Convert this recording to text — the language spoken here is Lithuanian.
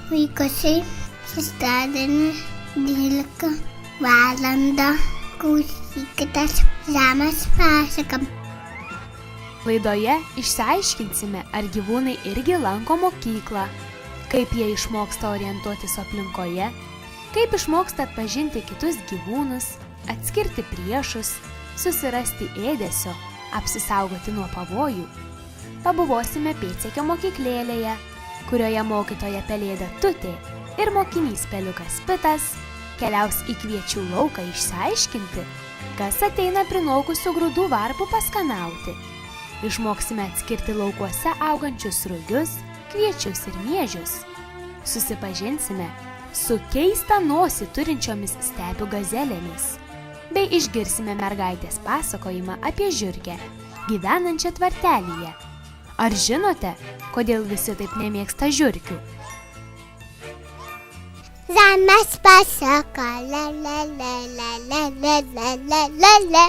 Vaikučiai, šeštadienį 12 valandą klausykitės Žemės pasaką. Laidoje išsiaiškinsime, ar gyvūnai irgi lanko mokyklą, kaip jie išmoksta orientuotis aplinkoje, kaip išmoksta atpažinti kitus gyvūnus, atskirti priešus, susirasti ėdesio, apsisaugoti nuo pavojų. Pabuvosime pėdsekio mokyklėlėje, kurioje mokytoja pelėda Tutė ir mokinys peliukas Pitas keliaus į kviečių lauką išsiaiškinti, kas ateina prinokusių grūdų varpų paskanauti. Išmoksime atskirti laukuose augančius rugius, kviečius ir miežius. Susipažinsime su keistą nosį turinčiomis stepių gazelėmis. Bei išgirsime mergaitės pasakojimą apie žiurkę, gyvenančią tvartelyje. Ar žinote, kodėl visi taip nemėgsta žiurkių? Žemės pasaka, la la la la la la la la la.